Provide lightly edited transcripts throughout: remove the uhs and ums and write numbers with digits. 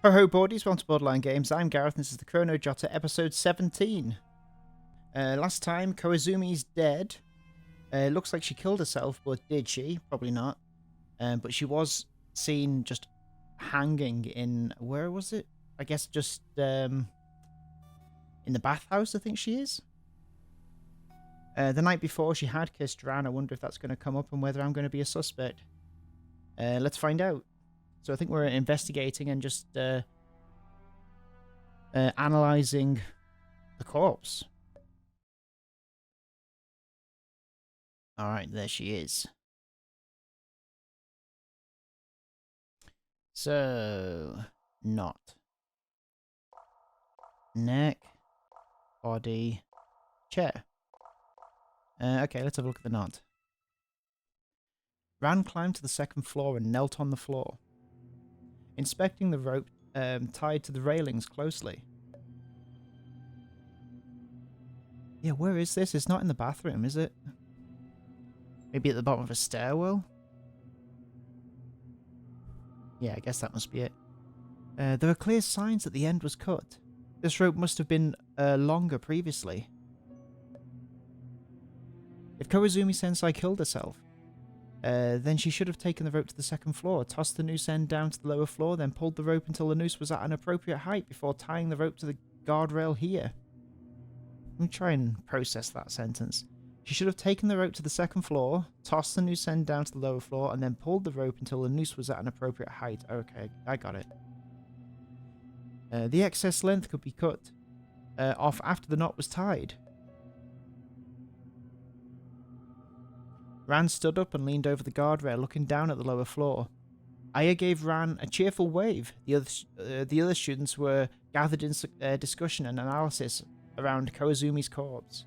Ho ho boardies, welcome to Borderline Games. I'm Gareth and this is the Chrono Jotter episode 17. Last time, Koizumi's dead. Looks like she killed herself, but did she? Probably not. But she was seen just hanging in, where was it? I guess just in the bathhouse, I think she is. The night before she had kissed Ran. I wonder if that's going to come up and whether I'm going to be a suspect. Let's find out. So I think we're investigating and just analysing the corpse. Alright, there she is. So, knot. Neck. Body. Chair. Okay, let's have a look at the knot. Ran climbed to the second floor and knelt on the floor, inspecting the rope tied to the railings closely. Yeah, where is this? It's not in the bathroom, is it? Maybe at the bottom of a stairwell? Yeah, I guess that must be it. There are clear signs that the end was cut. This rope must have been longer previously. If Koizumi-sensei killed herself, then she should have taken the rope to the second floor, tossed the noose end down to the lower floor, then pulled the rope until the noose was at an appropriate height before tying the rope to the guardrail here. Let me try and process that sentence. She should have taken the rope to the second floor, tossed the noose end down to the lower floor, and then pulled the rope until the noose was at an appropriate height. Okay, I got it. The excess length could be cut off after the knot was tied. Ran stood up and leaned over the guardrail, looking down at the lower floor. Aya gave Ran a cheerful wave. The other students were gathered in discussion and analysis around Koizumi's corpse.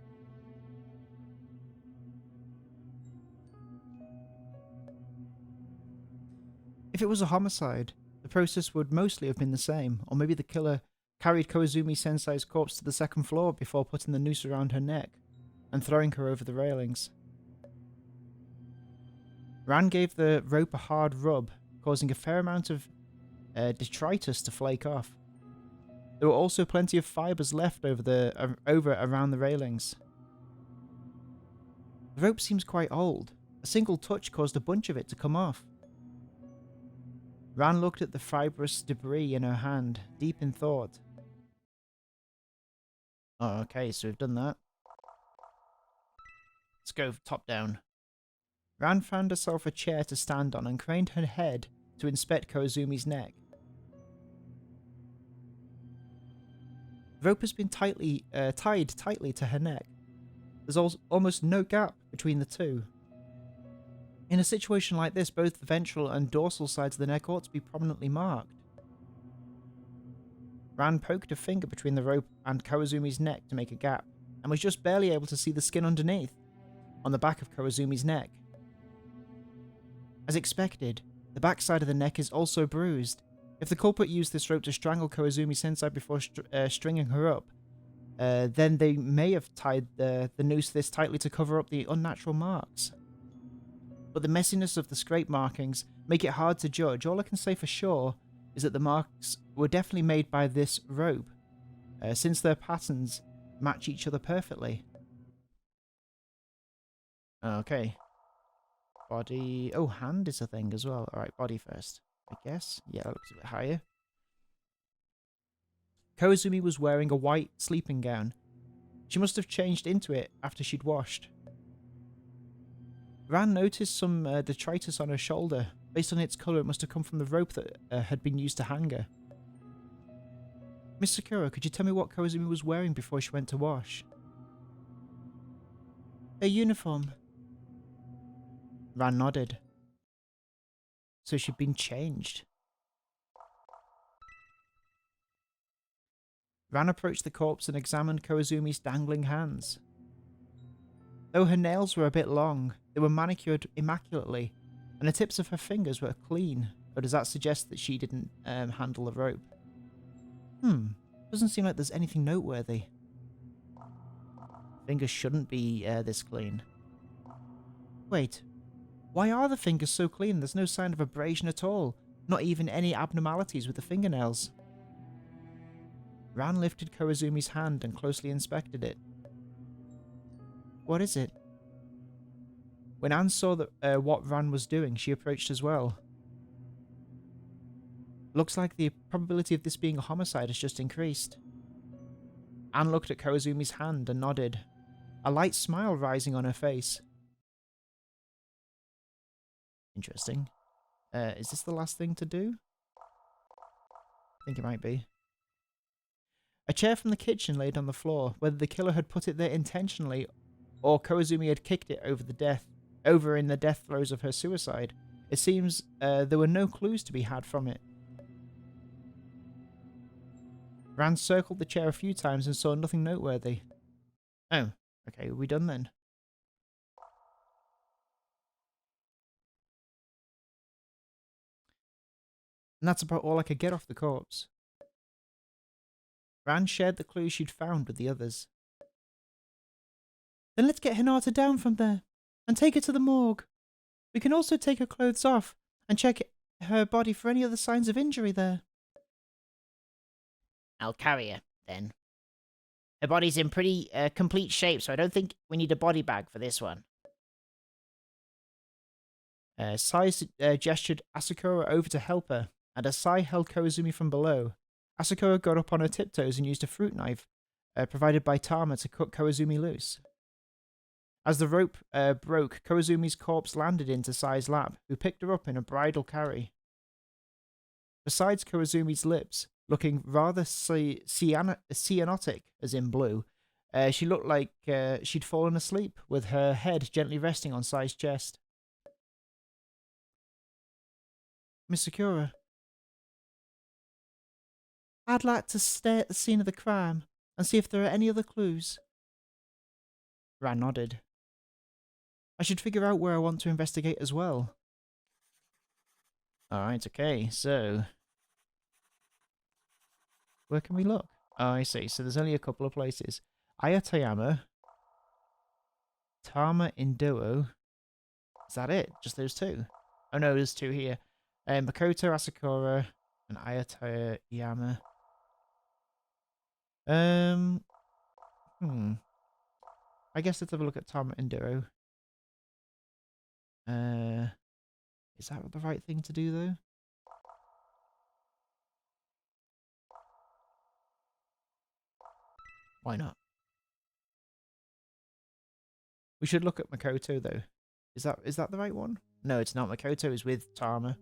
If it was a homicide, the process would mostly have been the same, or maybe the killer carried Koizumi-sensei's corpse to the second floor before putting the noose around her neck and throwing her over the railings. Ran gave the rope a hard rub, causing a fair amount of detritus to flake off. There were also plenty of fibres left over around the railings. The rope seems quite old. A single touch caused a bunch of it to come off. Ran looked at the fibrous debris in her hand, deep in thought. Oh, okay, so we've done that. Let's go top down. Ran found herself a chair to stand on and craned her head to inspect Koizumi's neck. The rope has been tied tightly to her neck. There's almost no gap between the two. In a situation like this, both the ventral and dorsal sides of the neck ought to be prominently marked. Ran poked a finger between the rope and Koizumi's neck to make a gap, and was just barely able to see the skin underneath, on the back of Koizumi's neck. As expected, the backside of the neck is also bruised. If the culprit used this rope to strangle Koizumi-sensei before stringing her up, then they may have tied the noose this tightly to cover up the unnatural marks. But the messiness of the scrape markings make it hard to judge. All I can say for sure is that the marks were definitely made by this rope, since their patterns match each other perfectly. Okay. Body. Oh, hand is a thing as well. Alright, body first, I guess. Yeah, that looks a bit higher. Koizumi was wearing a white sleeping gown. She must have changed into it after she'd washed. Ran noticed some detritus on her shoulder. Based on its colour, it must have come from the rope that had been used to hang her. Miss Sakura, could you tell me what Koizumi was wearing before she went to wash? A uniform. Ran nodded. So she'd been changed. Ran approached the corpse and examined Koizumi's dangling hands. Though her nails were a bit long, they were manicured immaculately, and the tips of her fingers were clean. Or does that suggest that she didn't handle the rope? Doesn't seem like there's anything noteworthy. Fingers shouldn't be this clean. Wait, why are the fingers so clean? There's no sign of abrasion at all. Not even any abnormalities with the fingernails. Ran lifted Koizumi's hand and closely inspected it. What is it? When Anne saw what Ran was doing, she approached as well. Looks like the probability of this being a homicide has just increased. Anne looked at Koizumi's hand and nodded, a light smile rising on her face. Interesting. Is this the last thing to do? I think it might be. A chair from the kitchen laid on the floor, whether the killer had put it there intentionally or Koizumi had kicked it over in the death throes of her suicide. It seems there were no clues to be had from it. Rand circled the chair a few times and saw nothing noteworthy. Oh, okay, are we done then? And that's about all I could get off the corpse. Rand shared the clues she'd found with the others. Then let's get Hinata down from there and take her to the morgue. We can also take her clothes off and check her body for any other signs of injury there. I'll carry her, then. Her body's in pretty complete shape, so I don't think we need a body bag for this one. Sai gestured Asakura over to help her, and as Sai held Koizumi from below, Asakura got up on her tiptoes and used a fruit knife provided by Tama to cut Koizumi loose. As the rope broke, Koizumi's corpse landed into Sai's lap, who picked her up in a bridal carry. Besides Koizumi's lips, looking rather cyanotic, as in blue, she looked like she'd fallen asleep, with her head gently resting on Sai's chest. Miss Sakura, I'd like to stay at the scene of the crime and see if there are any other clues. Ran nodded. I should figure out where I want to investigate as well. Alright, okay, so... where can we look? Oh, I see, so there's only a couple of places. Ayatayama, Tama Induo. Is that it? Just those two? Oh no, there's two here. Makoto Asakura and Ayatayama. I guess let's have a look at Tama Induo. Is that the right thing to do though? Why not? We should look at Makoto though. Is that the right one? No, it's not. Makoto is with Tama.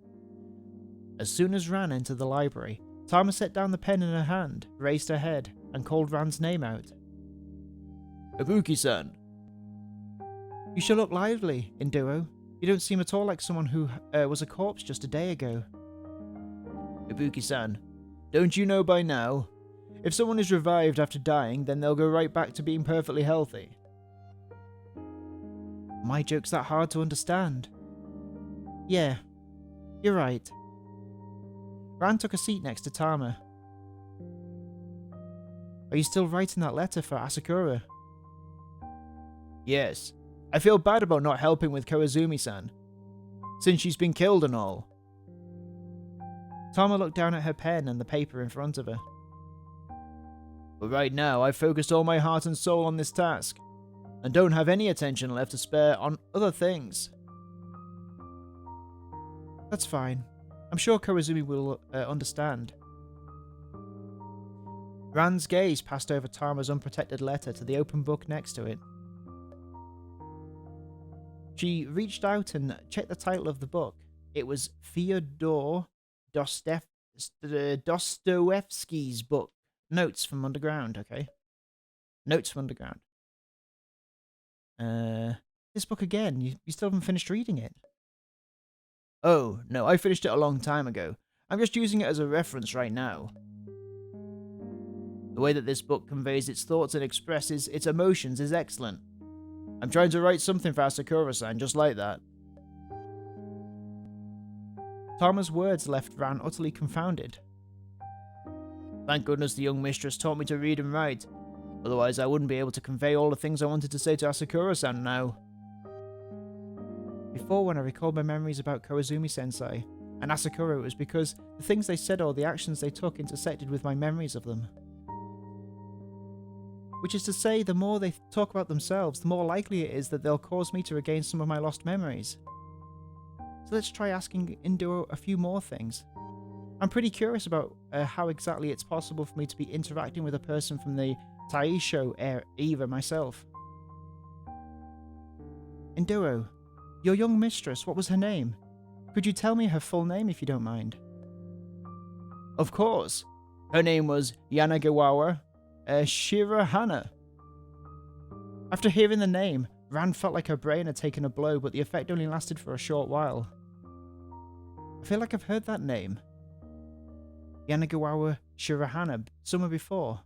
As soon as Ran entered the library, Tama set down the pen in her hand, raised her head, and called Ran's name out. Ibuki-san. You sure look lively, Induo. You don't seem at all like someone who was a corpse just a day ago. Ibuki-san, don't you know by now? If someone is revived after dying, then they'll go right back to being perfectly healthy. My joke's that hard to understand. Yeah, you're right. Ran took a seat next to Tama. Are you still writing that letter for Asakura? Yes. I feel bad about not helping with Koizumi-san, since she's been killed and all. Tama looked down at her pen and the paper in front of her. But right now, I've focused all my heart and soul on this task, and don't have any attention left to spare on other things. That's fine. I'm sure Koizumi will understand. Ran's gaze passed over Tama's unprotected letter to the open book next to it. She reached out and checked the title of the book. It was Fyodor Dostoevsky's book. Notes from Underground, okay. Notes from Underground. This book again. You still haven't finished reading it. Oh, no, I finished it a long time ago. I'm just using it as a reference right now. The way that this book conveys its thoughts and expresses its emotions is excellent. I'm trying to write something for Asakura-san just like that. Tama's words left Ran utterly confounded. Thank goodness the young mistress taught me to read and write. Otherwise I wouldn't be able to convey all the things I wanted to say to Asakura-san now. Before, when I recalled my memories about Koizumi-sensei and Asakura, it was because the things they said or the actions they took intersected with my memories of them. Which is to say, the more they talk about themselves, the more likely it is that they'll cause me to regain some of my lost memories. So let's try asking Induo a few more things. I'm pretty curious about how exactly it's possible for me to be interacting with a person from the Taisho era myself. Induo, your young mistress, what was her name? Could you tell me her full name if you don't mind? Of course. Her name was Yanagawa Shirahana. After hearing the name, Ran felt like her brain had taken a blow, but the effect only lasted for a short while. I feel like I've heard that name. Yanagawa Shirahana somewhere before.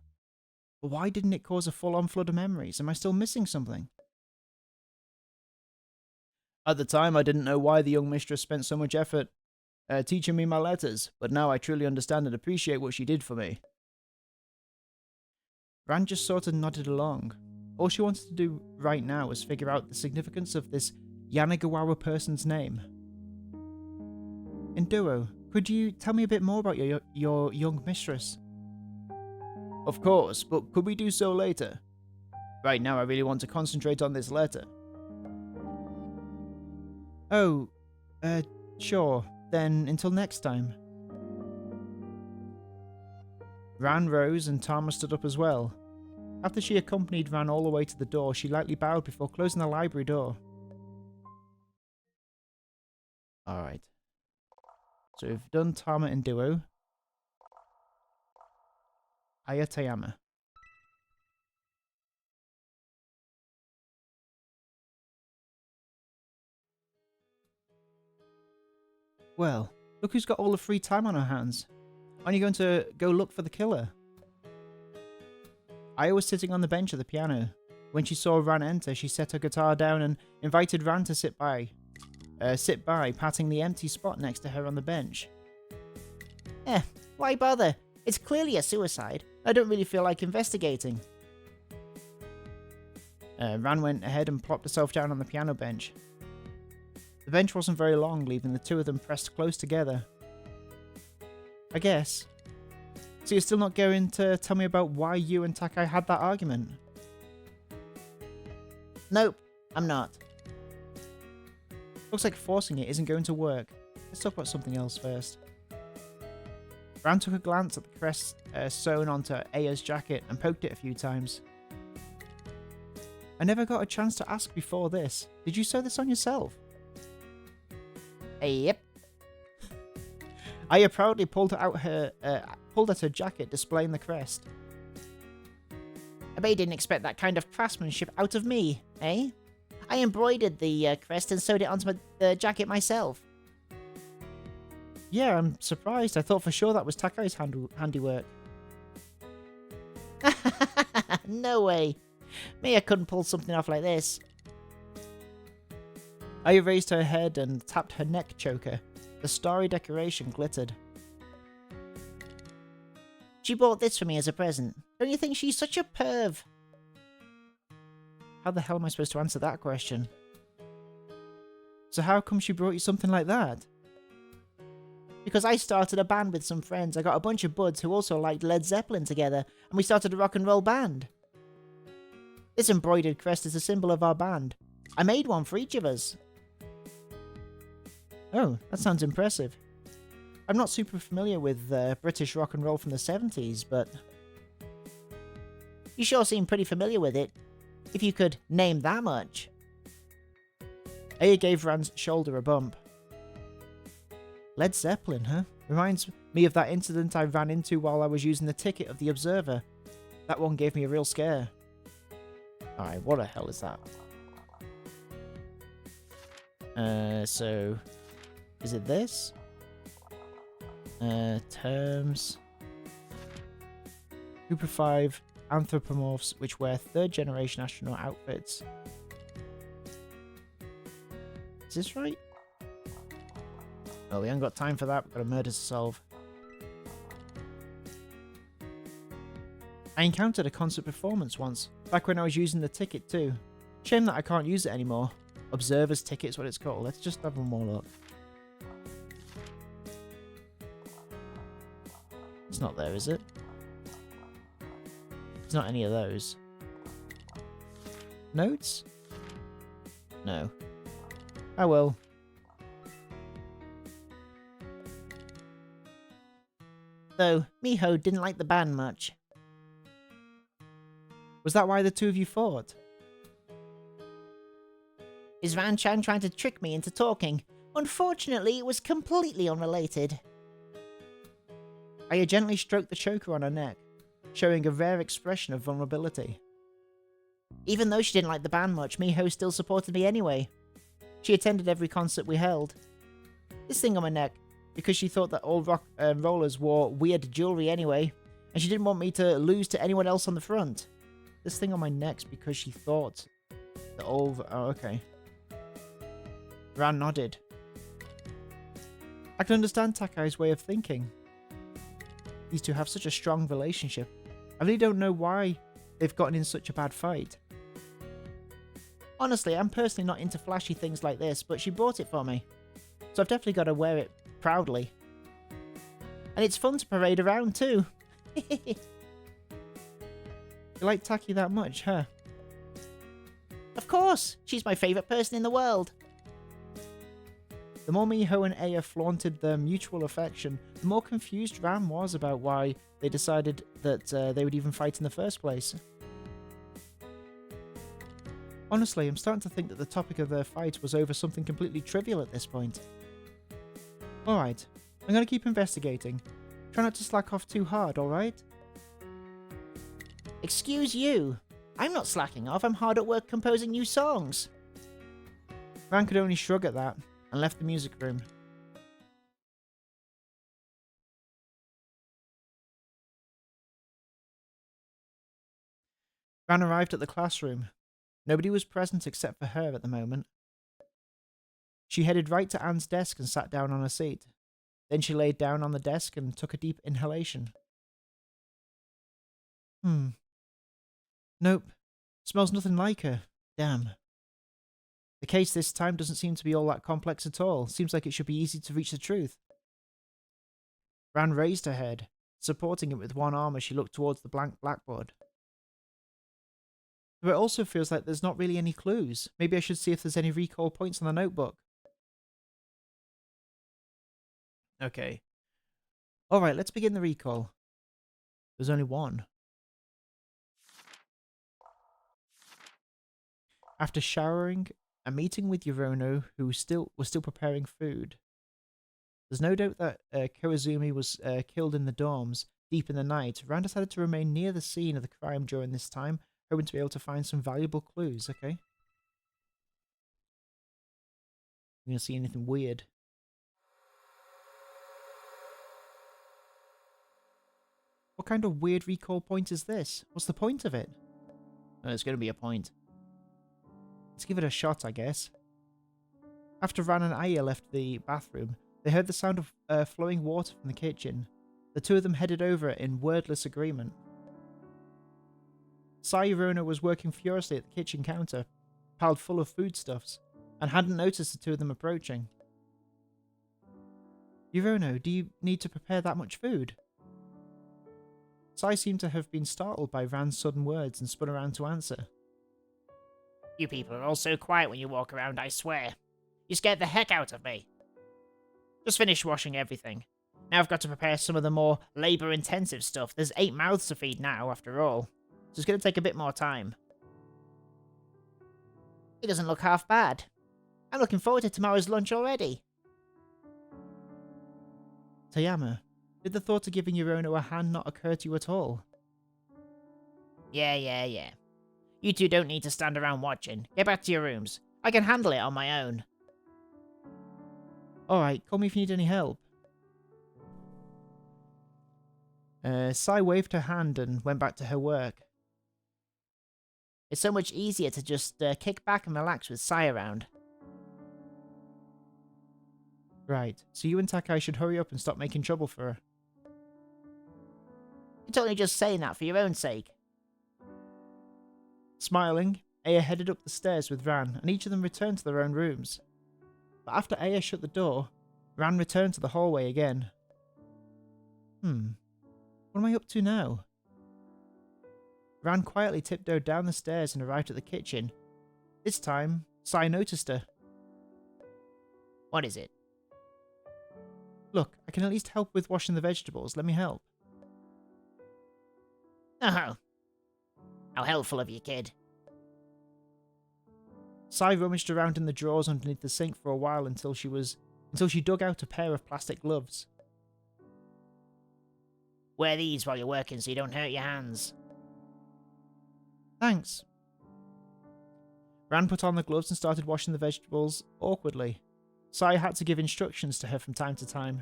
But why didn't it cause a full-on flood of memories? Am I still missing something? At the time, I didn't know why the young mistress spent so much effort teaching me my letters, but now I truly understand and appreciate what she did for me. Ran just sort of nodded along. All she wanted to do right now was figure out the significance of this Yanagawa person's name. Induo, could you tell me a bit more about your young mistress? Of course, but could we do so later? Right now I really want to concentrate on this letter. Oh, sure. Then until next time. Ran rose and Tama stood up as well. After she accompanied Ran all the way to the door, she lightly bowed before closing the library door. Alright. So we've done Tama and Duo. Ayatayama. Well, look who's got all the free time on her hands. Aren't you going to go look for the killer? Aya was sitting on the bench at the piano. When she saw Ran enter, she set her guitar down and invited Ran to sit by, patting the empty spot next to her on the bench. Why bother? It's clearly a suicide. I don't really feel like investigating. Ran went ahead and plopped herself down on the piano bench. The bench wasn't very long, leaving the two of them pressed close together. I guess. So you're still not going to tell me about why you and Takai had that argument? Nope, I'm not. Looks like forcing it isn't going to work. Let's talk about something else first. Ran took a glance at the crest sewn onto Aya's jacket and poked it a few times. I never got a chance to ask before this. Did you sew this on yourself? Yep. Aya proudly pulled at her jacket, displaying the crest. I bet you didn't expect that kind of craftsmanship out of me, eh? I embroidered the crest and sewed it onto the jacket myself. Yeah, I'm surprised. I thought for sure that was Takai's handiwork. No way. Me, I couldn't pull something off like this. Aya raised her head and tapped her neck choker. The starry decoration glittered. She bought this for me as a present. Don't you think she's such a perv? How the hell am I supposed to answer that question? So how come she brought you something like that? Because I started a band with some friends. I got a bunch of buds who also liked Led Zeppelin together, and we started a rock and roll band. This embroidered crest is a symbol of our band. I made one for each of us. Oh, that sounds impressive. I'm not super familiar with British rock and roll from the 70s, but... You sure seem pretty familiar with it, if you could name that much. Aya gave Ran's shoulder a bump. Led Zeppelin, huh? Reminds me of that incident I ran into while I was using the ticket of the Observer. That one gave me a real scare. Alright, what the hell is that? So... Is it this? Terms. Group of 5 anthropomorphs which wear 3rd generation astronaut outfits. Is this right? Oh, we haven't got time for that. We've got a murder to solve. I encountered a concert performance once, back when I was using the ticket too. Shame that I can't use it anymore. Observer's ticket's what it's called. Let's just have one more look. It's not there, is it? It's not any of those. Notes? No. I will. Though, Miho didn't like the band much. Was that why the two of you fought? Is Ran-chan trying to trick me into talking? Unfortunately, it was completely unrelated. Aya gently stroked the choker on her neck, showing a rare expression of vulnerability. Even though she didn't like the band much, Miho still supported me anyway. She attended every concert we held. This thing on my neck, because she thought that all rock rollers wore weird jewelry anyway, and she didn't want me to lose to anyone else on the front. This thing on my neck's because she thought that all... Oh, okay. Ran nodded. I can understand Takai's way of thinking. These two have such a strong relationship. I really don't know why they've gotten in such a bad fight. Honestly, I'm personally not into flashy things like this, but she bought it for me. So I've definitely got to wear it proudly. And it's fun to parade around too. You like Taki that much, huh? Of course! She's my favourite person in the world. The more Miho and Aya flaunted their mutual affection, the more confused Ran was about why they decided that they would even fight in the first place. Honestly, I'm starting to think that the topic of their fight was over something completely trivial at this point. Alright, I'm going to keep investigating. Try not to slack off too hard, alright? Excuse you. I'm not slacking off, I'm hard at work composing new songs. Ran could only shrug at that, and left the music room. Ran arrived at the classroom. Nobody was present except for her at the moment. She headed right to Anne's desk and sat down on a seat. Then she laid down on the desk and took a deep inhalation. Nope. Smells nothing like her. Damn. The case this time doesn't seem to be all that complex at all. Seems like it should be easy to reach the truth. Ran raised her head, supporting it with one arm as she looked towards the blank blackboard. But it also feels like there's not really any clues. Maybe I should see if there's any recall points on the notebook. Okay. Alright, let's begin the recall. There's only one. After showering, a meeting with Yorono, who was still preparing food. There's no doubt that Koizumi was killed in the dorms deep in the night. Ran decided to remain near the scene of the crime during this time, hoping to be able to find some valuable clues. Okay. You gonna see anything weird? What kind of weird recall point is this? What's the point of it? Oh, there's gonna be a point. Let's give it a shot, I guess. After Ran and Aya left the bathroom, they heard the sound of flowing water from the kitchen. The two of them headed over it in wordless agreement. Sayurona was working furiously at the kitchen counter, piled full of foodstuffs, and hadn't noticed the two of them approaching. Yorono, do you need to prepare that much food? Sai seemed to have been startled by Ran's sudden words and spun around to answer. You people are all so quiet when you walk around, I swear. You scared the heck out of me. Just finished washing everything. Now I've got to prepare some of the more labour-intensive stuff. There's 8 mouths to feed now, after all. So it's going to take a bit more time. It doesn't look half bad. I'm looking forward to tomorrow's lunch already. Toyama, did the thought of giving Yorono a hand not occur to you at all? Yeah. You two don't need to stand around watching. Get back to your rooms. I can handle it on my own. Alright, call me if you need any help. Sai waved her hand and went back to her work. It's so much easier to just kick back and relax with Sai around. Right, so you and Takai should hurry up and stop making trouble for her. It's only just saying that for your own sake. Smiling, Aya headed up the stairs with Ran, and each of them returned to their own rooms. But after Aya shut the door, Ran returned to the hallway again. What am I up to now? Ran quietly tiptoed down the stairs and arrived at the kitchen, This time, Sai noticed her. What is it? Look, I can at least help with washing the vegetables. Let me help. Oh. How helpful of you, kid. Sai rummaged around in the drawers underneath the sink for a while until she dug out a pair of plastic gloves. Wear these while you're working so you don't hurt your hands. Thanks. Ran put on the gloves and started washing the vegetables awkwardly. Sai had to give instructions to her from time to time.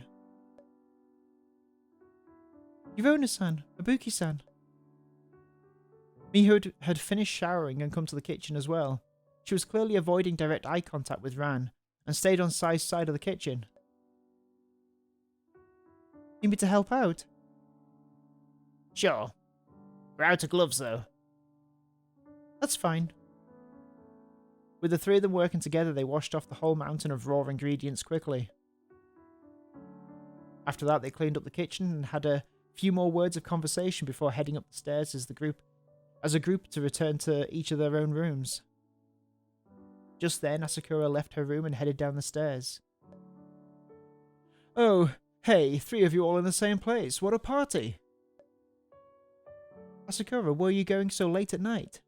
Yorona-san, Ibuki-san. Miho had finished showering and come to the kitchen as well. She was clearly avoiding direct eye contact with Ran and stayed on Sai's side of the kitchen. Need me to help out? Sure. We're out of gloves, though. That's fine. With the three of them working together, they washed off the whole mountain of raw ingredients quickly. After that, they cleaned up the kitchen and had a few more words of conversation before heading up the stairs as a group to return to each of their own rooms. Just then, Asakura left her room and headed down the stairs. Oh, hey, three of you all in the same place. What a party! Asakura, were you going so late at night?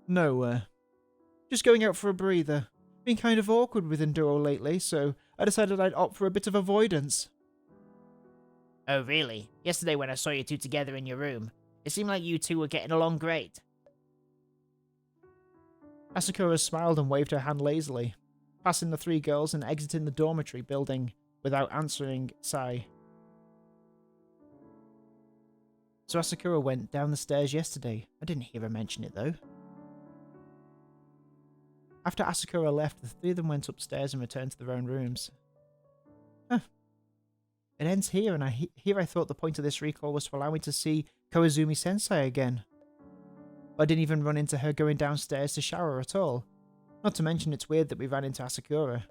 No, just going out for a breather. Been kind of awkward with Enduro lately, so I decided I'd opt for a bit of avoidance. Oh, really? Yesterday when I saw you two together in your room, it seemed like you two were getting along great. Asakura smiled and waved her hand lazily, passing the three girls and exiting the dormitory building without answering Sai. So Asakura went down the stairs yesterday. I didn't hear her mention it though. After Asakura left, the three of them went upstairs and returned to their own rooms. Huh. It ends here, and I thought the point of this recall was to allow me to see Koizumi-sensei again. I didn't even run into her going downstairs to shower at all. Not to mention it's weird that we ran into Asakura.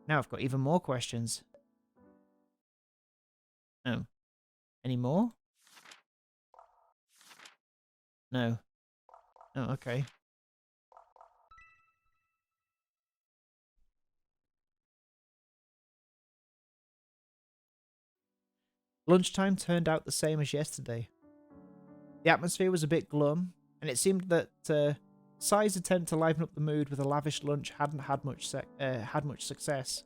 Now I've got even more questions. Oh. Any more? No. Oh, okay. Lunchtime turned out the same as yesterday. The atmosphere was a bit glum, and it seemed that Sai's attempt to liven up the mood with a lavish lunch hadn't had much success.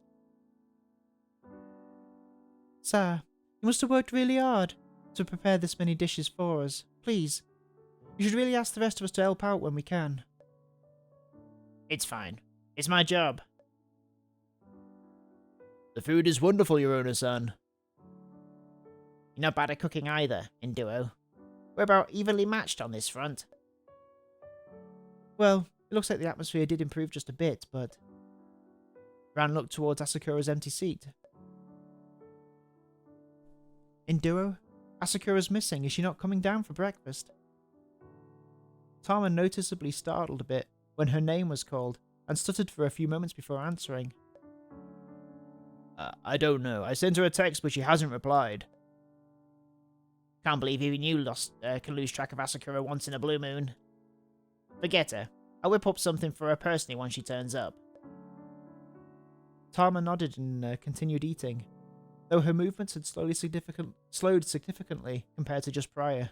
Sa, you must have worked really hard to prepare this many dishes for us. Please, you should really ask the rest of us to help out when we can. It's fine. It's my job. The food is wonderful, Yorona-san. You're not bad at cooking either, in duo. We're about evenly matched on this front. Well, it looks like the atmosphere did improve just a bit, but... Ran looked towards Asakura's empty seat. In duo, Asakura's missing. Is she not coming down for breakfast? Tama noticeably startled a bit when her name was called, and stuttered for a few moments before answering. I don't know. I sent her a text, but she hasn't replied. Can't believe even you can lose track of Asakura once in a blue moon. Forget her. I'll whip up something for her personally when she turns up. Tama nodded and continued eating, though her movements had slowed significantly compared to just prior.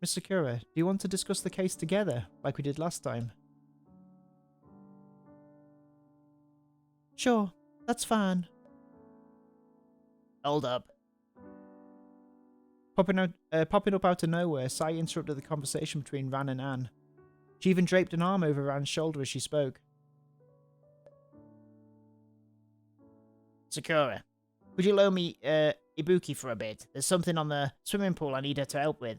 Miss Sakura, do you want to discuss the case together, like we did last time? Sure, that's fine. Hold up. Popping up out of nowhere, Sai interrupted the conversation between Ran and Anne. She even draped an arm over Ran's shoulder as she spoke. Sakura, could you loan me Ibuki for a bit? There's something on the swimming pool I need her to help with.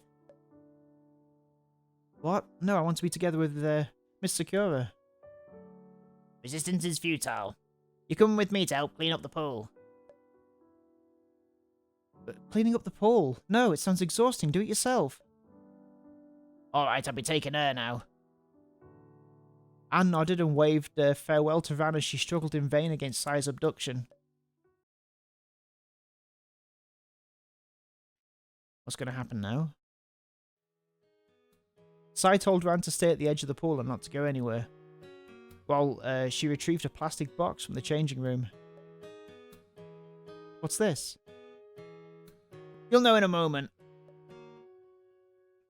What? No, I want to be together with Miss Sakura. Resistance is futile. You're coming with me to help clean up the pool. But cleaning up the pool? No, it sounds exhausting. Do it yourself. Alright, I'll be taking her now. Anne nodded and waved farewell to Ran as she struggled in vain against Sai's abduction. What's going to happen now? Sai told Ran to stay at the edge of the pool and not to go anywhere, while she retrieved a plastic box from the changing room. What's this? You'll know in a moment.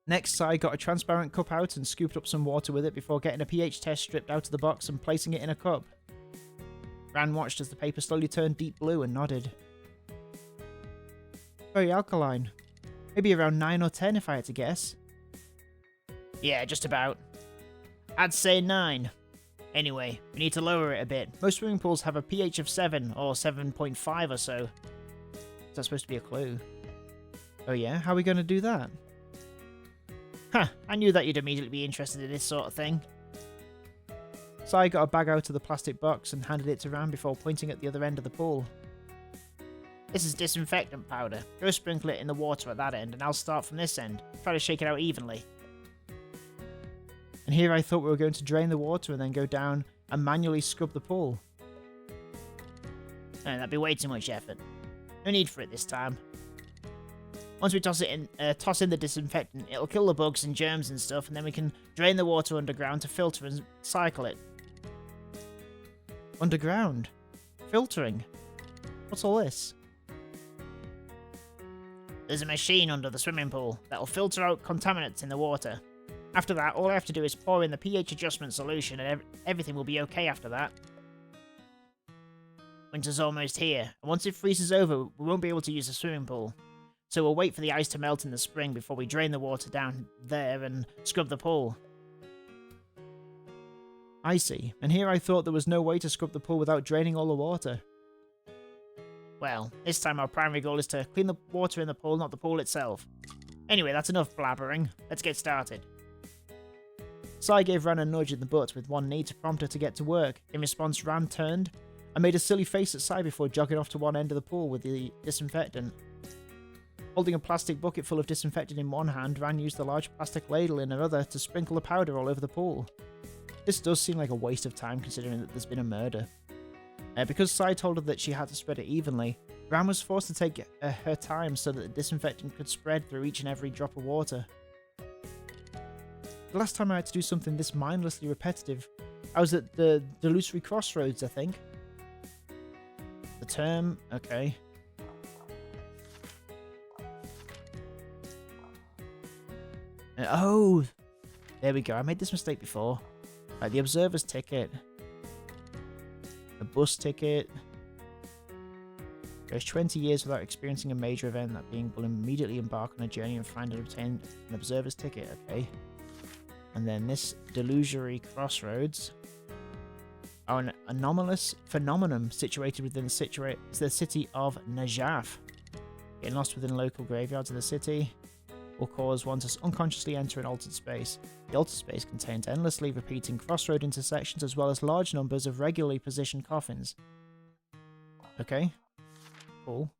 Next, Sai got a transparent cup out and scooped up some water with it before getting a pH test stripped out of the box and placing it in a cup. Ran watched as the paper slowly turned deep blue and nodded. Very alkaline. Maybe around 9 or 10 if I had to guess. Yeah, just about. I'd say 9. Anyway, we need to lower it a bit. Most swimming pools have a pH of 7 or 7.5 or so. Is that supposed to be a clue? Oh yeah? How are we going to do that? Huh, I knew that you'd immediately be interested in this sort of thing. Sai got a bag out of the plastic box and handed it to Ram before pointing at the other end of the pool. This is disinfectant powder. Go sprinkle it in the water at that end and I'll start from this end. Try to shake it out evenly. And here I thought we were going to drain the water and then go down and manually scrub the pool. Oh, that'd be way too much effort. No need for it this time. Once we toss in the disinfectant, it'll kill the bugs and germs and stuff, and then we can drain the water underground to filter and cycle it. Underground? Filtering? What's all this? There's a machine under the swimming pool that'll filter out contaminants in the water. After that, all I have to do is pour in the pH adjustment solution and everything will be okay after that. Winter's almost here, and once it freezes over, we won't be able to use the swimming pool. So we'll wait for the ice to melt in the spring before we drain the water down there and scrub the pool. I see, and here I thought there was no way to scrub the pool without draining all the water. Well, this time our primary goal is to clean the water in the pool, not the pool itself. Anyway, that's enough blabbering. Let's get started. Sai gave Ran a nudge in the butt with one knee to prompt her to get to work. In response, Ran turned and made a silly face at Sai before jogging off to one end of the pool with the disinfectant. Holding a plastic bucket full of disinfectant in one hand, Ran used the large plastic ladle in her other to sprinkle the powder all over the pool. This does seem like a waste of time considering that there's been a murder. Because Sai told her that she had to spread it evenly, Ran was forced to take her time so that the disinfectant could spread through each and every drop of water. The last time I had to do something this mindlessly repetitive, I was at the Delusory Crossroads, I think. The term, okay. Oh, there we go. I made this mistake before. Like the observer's ticket. A bus ticket. Goes 20 years without experiencing a major event. That being will immediately embark on a journey and find and obtain an observer's ticket. Okay. And then this Delusory Crossroads. Oh, an anomalous phenomenon situated within the city of Najaf. Getting lost within local graveyards of the city will cause one to unconsciously enter an altered space. The altered space contains endlessly repeating crossroad intersections as well as large numbers of regularly positioned coffins. Okay. Cool.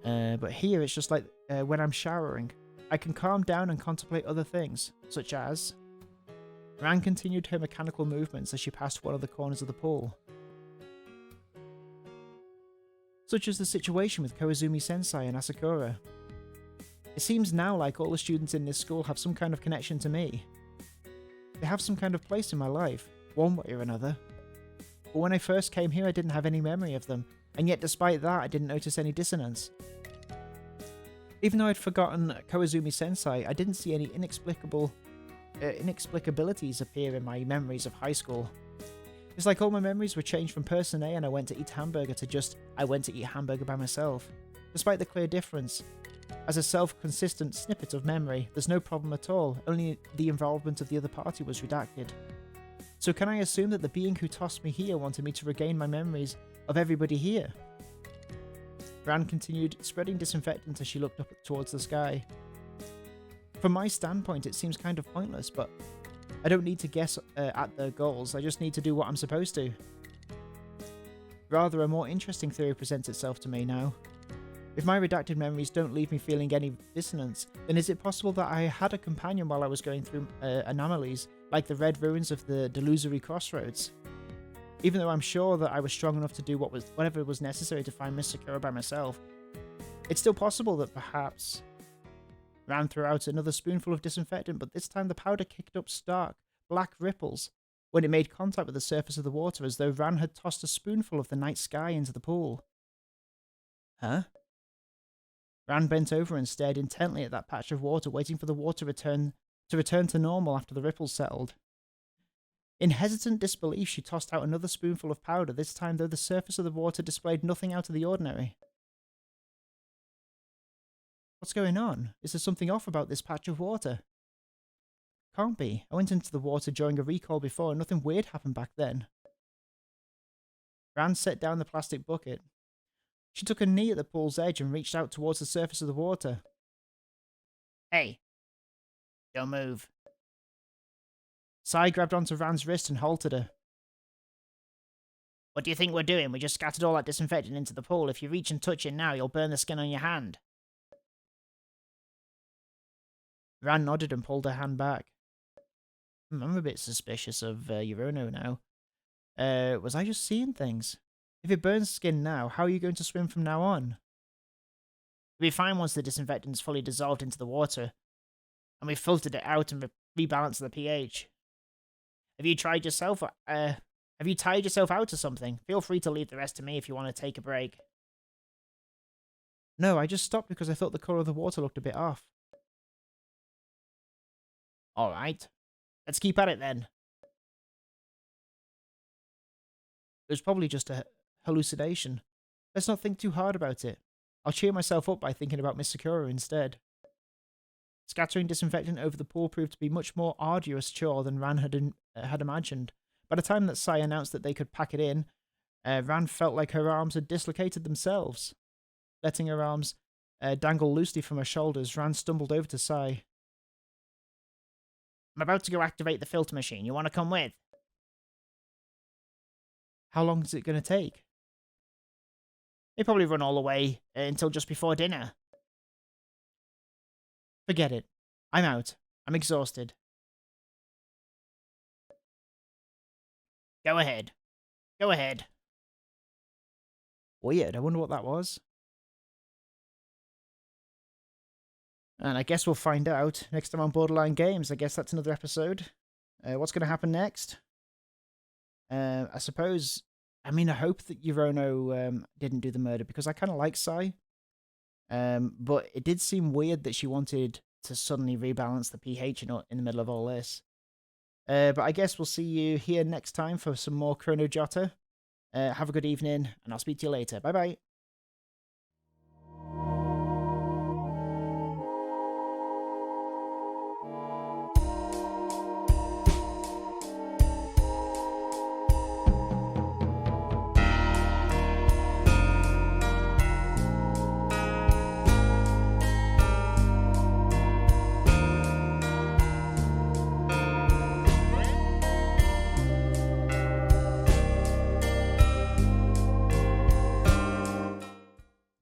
But here it's just like when I'm showering. I can calm down and contemplate other things, such as... Ran continued her mechanical movements as she passed one of the corners of the pool. Such as the situation with Koizumi Sensei and Asakura. It seems now like all the students in this school have some kind of connection to me. They have some kind of place in my life, one way or another. But when I first came here I didn't have any memory of them, and yet despite that I didn't notice any dissonance. Even though I'd forgotten Koizumi Sensei, I didn't see any inexplicabilities appear in my memories of high school. It's like all my memories were changed from person A and I went to eat hamburger to just I went to eat hamburger by myself. Despite the clear difference, as a self-consistent snippet of memory, there's no problem at all, only the involvement of the other party was redacted. So can I assume that the being who tossed me here wanted me to regain my memories of everybody here? Ran continued spreading disinfectant as she looked up towards the sky. From my standpoint, it seems kind of pointless, but I don't need to guess at their goals, I just need to do what I'm supposed to. Rather, a more interesting theory presents itself to me now. If my redacted memories don't leave me feeling any dissonance, then is it possible that I had a companion while I was going through anomalies, like the red ruins of the Delusory Crossroads? Even though I'm sure that I was strong enough to do whatever was necessary to find Miss Sakura by myself, it's still possible that perhaps... Ran threw out another spoonful of disinfectant, but this time the powder kicked up stark, black ripples when it made contact with the surface of the water, as though Ran had tossed a spoonful of the night sky into the pool. Huh? Ran bent over and stared intently at that patch of water, waiting for the water to return to normal after the ripples settled. In hesitant disbelief, she tossed out another spoonful of powder, this time though the surface of the water displayed nothing out of the ordinary. What's going on? Is there something off about this patch of water? Can't be. I went into the water during a recall before and nothing weird happened back then. Ran set down the plastic bucket. She took a knee at the pool's edge and reached out towards the surface of the water. Hey, don't move. Sai grabbed onto Ran's wrist and halted her. What do you think we're doing? We just scattered all that disinfectant into the pool. If you reach and touch it now, you'll burn the skin on your hand. Ran nodded and pulled her hand back. I'm a bit suspicious of Chrono now. Was I just seeing things? If it burns skin now, how are you going to swim from now on? You'll be fine once the disinfectant is fully dissolved into the water, and we've filtered it out and rebalanced the pH. Have you tied yourself out to something? Feel free to leave the rest to me if you want to take a break. No, I just stopped because I thought the colour of the water looked a bit off. Alright. Let's keep at it then. It was probably just a hallucination. Let's not think too hard about it. I'll cheer myself up by thinking about Miss Sakura instead. Scattering disinfectant over the pool proved to be much more arduous chore than Ran had imagined. By the time that Sai announced that they could pack it in, Ran felt like her arms had dislocated themselves. Letting her arms dangle loosely from her shoulders, Ran stumbled over to Sai. I'm about to go activate the filter machine. You want to come with? How long is it going to take? They probably run all the way until just before dinner. Forget it. I'm out. I'm exhausted. Go ahead. Go ahead. Weird. I wonder what that was. And I guess we'll find out next time on Borderline Games. I guess that's another episode. What's going to happen next? I suppose... I mean, I hope that Chrono didn't do the murder, because I kind of like Sai. But it did seem weird that she wanted to suddenly rebalance the pH in the middle of all this. But I guess we'll see you here next time for some more Chrono Jotter. Have a good evening, and I'll speak to you later. Bye-bye.